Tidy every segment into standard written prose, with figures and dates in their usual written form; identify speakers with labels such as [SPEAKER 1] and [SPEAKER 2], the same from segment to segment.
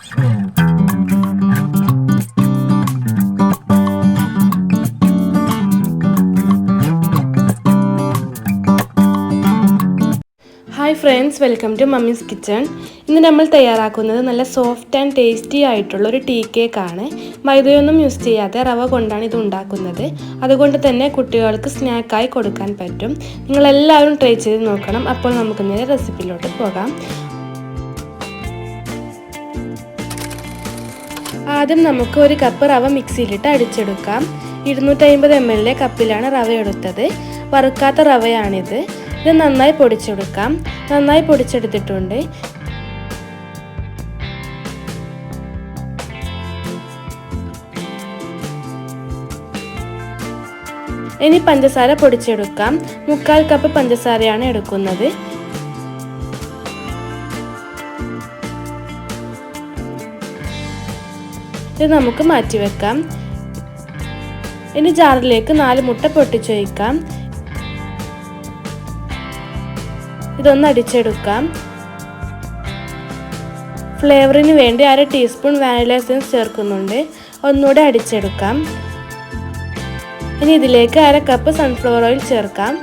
[SPEAKER 1] Hi friends, welcome to mummy's kitchen. ഇന്ന് നമ്മൾ തയ്യാറാക്കുന്നത് നല്ല സോഫ്റ്റ് ആൻഡ് ടേസ്റ്റി ആയിട്ടുള്ള ഒരു ടീ കേക്കാണ്. മൈദയൊന്നും യൂസ് ചെയ്യാതെ റവ കൊണ്ടാണ് ഇത് ഉണ്ടാക്കുന്നത്. അതുകൊണ്ട് തന്നെ കുട്ടികൾക്ക് സ്നാക്കായി കൊടുക്കാൻ പറ്റും. നിങ്ങളെല്ലാവരും ട്രൈ ചെയ്ത് നോക്കണം. അപ്പോൾ നമുക്ക് നേരെ റെസിപ്പിയിലോട്ട് പോകാം. ആദ്യം നമുക്ക് ഒരു കപ്പ് റവ മിക്സിയിലിട്ട് അടിച്ചെടുക്കാം. 250 ml കപ്പിലാണ് റവ എടുത്തത്. വറുക്കാത്ത റവയാണിത്. ഇത് നന്നായി പൊടിച്ചെടുക്കാം. നന്നായി പൊടിച്ചെടുത്തിട്ടുണ്ട്. ഇനി പഞ്ചസാര പൊടിച്ചെടുക്കാം. 3/4 കപ്പ് പഞ്ചസാരയാണ് എടുക്കുന്നത്. ഇത് നമുക്ക് മാറ്റിവെക്കാം. ഇനി ജാറിലേക്ക് 4 മുട്ട പൊട്ടിച്ചൊഴിക്കാം. ഇതൊന്ന് അടിച്ചെടുക്കാം. ഫ്ലേവറിന് വേണ്ടി 1/2 ടീസ്പൂൺ വാനില എസൻസ് ചേർക്കുന്നുണ്ട്. ഒന്നുകൂടെ അടിച്ചെടുക്കാം. ഇനി ഇതിലേക്ക് 1/2 കപ്പ് സൺഫ്ലവർ ഓയിൽ ചേർക്കാം.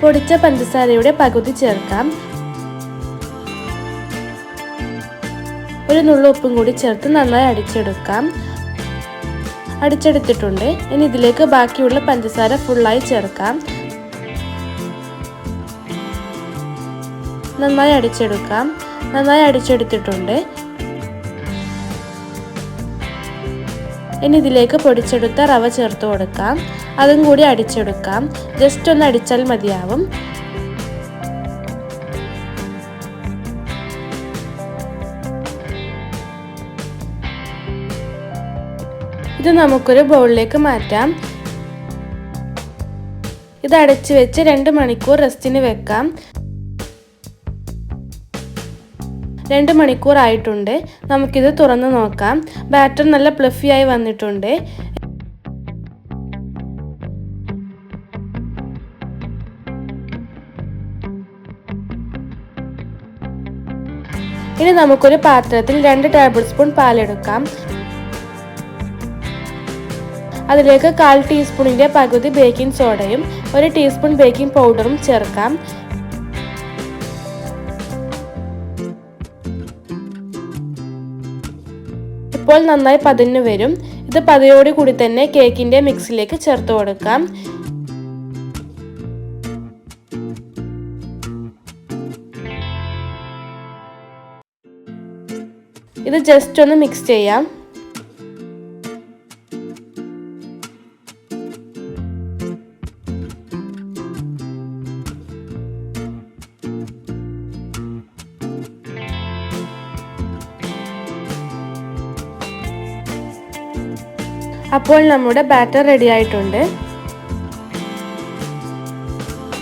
[SPEAKER 1] പൊടിച്ച പഞ്ചസാരയുടെ പകുതി ചേർക്കാം. ഒരു നുള്ളു ഉപ്പും കൂടി ചേർത്ത് നന്നായി അടിച്ചെടുക്കാം. അടിച്ചെടുത്തിട്ടുണ്ട്. ഇനി ഇതിലേക്ക് ബാക്കിയുള്ള പഞ്ചസാര ഫുള്ളായി ചേർക്കാം. നന്നായി അടിച്ചെടുക്കാം. നന്നായി അടിച്ചെടുത്തിട്ടുണ്ട്. ഇനി ഇതിലേക്ക് പൊടിച്ചെടുത്ത റവ ചേർത്ത് കൊടുക്കാം. അതും കൂടി അടിച്ചെടുക്കാം. ജസ്റ്റ് ഒന്ന് അടിച്ചാൽ മതിയാവും. ഇത് നമുക്കൊരു ബൗളിലേക്ക് മാറ്റാം. ഇത് അടച്ചു വെച്ച് 2 മണിക്കൂർ റെസ്റ്റിന് വെക്കാം. 2 മണിക്കൂർ ആയിട്ടുണ്ട്. നമുക്കിത് തുറന്ന് നോക്കാം. ബാറ്റർ നല്ല പ്ലഫി ആയി വന്നിട്ടുണ്ട്. ഇനി നമുക്കൊരു പാത്രത്തിൽ 2 ടേബിൾ സ്പൂൺ പാലെടുക്കാം. അതിലേക്ക് 1/4 ടീസ്പൂണിന്റെ പകുതി ബേക്കിംഗ് സോഡയും 1 ടീസ്പൂൺ ബേക്കിംഗ് പൗഡറും ചേർക്കാം. ഇപ്പോൾ നന്നായി പതഞ്ഞു വരും. ഇത് പതയോട് കൂടി തന്നെ കേക്കിന്റെ മിക്സിലേക്ക് ചേർത്ത് കൊടുക്കാം. ഇത് ജസ്റ്റ് ഒന്ന് മിക്സ് ചെയ്യാം. അപ്പോൾ നമ്മുടെ ബാറ്റർ റെഡി ആയിട്ടുണ്ട്.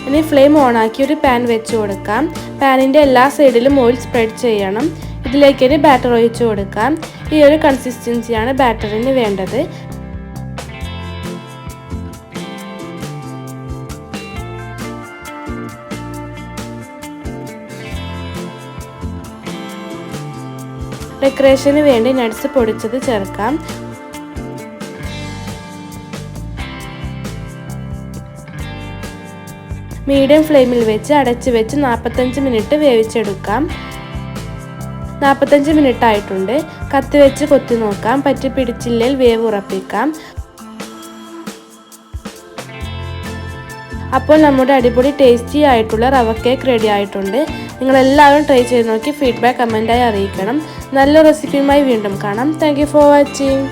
[SPEAKER 1] ഇനി ഫ്ലെയിം ഓണാക്കി ഒരു പാൻ വെച്ച് കൊടുക്കാം. പാനിൻ്റെ എല്ലാ സൈഡിലും ഓയിൽ സ്പ്രെഡ് ചെയ്യണം. ഇതിലേക്ക് ഒരു ബാറ്റർ ഒഴിച്ചു കൊടുക്കാം. ഈ ഒരു കൺസിസ്റ്റൻസിയാണ് ബാറ്ററിന് വേണ്ടത്. ഡെക്കറേഷന് വേണ്ടി നട്ട്സ് പൊടിച്ചത് ചേർക്കാം. മീഡിയം ഫ്ലെയിമിൽ വെച്ച് അടച്ചു വെച്ച് 45 മിനിറ്റ് വേവിച്ചെടുക്കാം. 45 മിനിറ്റ് ആയിട്ടുണ്ട്. കത്തി വെച്ച് കൊത്തി നോക്കാം. പറ്റി പിടിച്ചില്ലെങ്കിൽ വേവ് ഉറപ്പിക്കാം. അപ്പോൾ നമ്മുടെ അടിപൊളി ടേസ്റ്റി ആയിട്ടുള്ള റവ കേക്ക് റെഡി ആയിട്ടുണ്ട്. നിങ്ങളെല്ലാവരും ട്രൈ ചെയ്ത് നോക്കി ഫീഡ്ബാക്ക് കമൻറ്റായി അറിയിക്കണം. നല്ല റെസിപ്പിയുമായി വീണ്ടും കാണാം. Thank you for watching.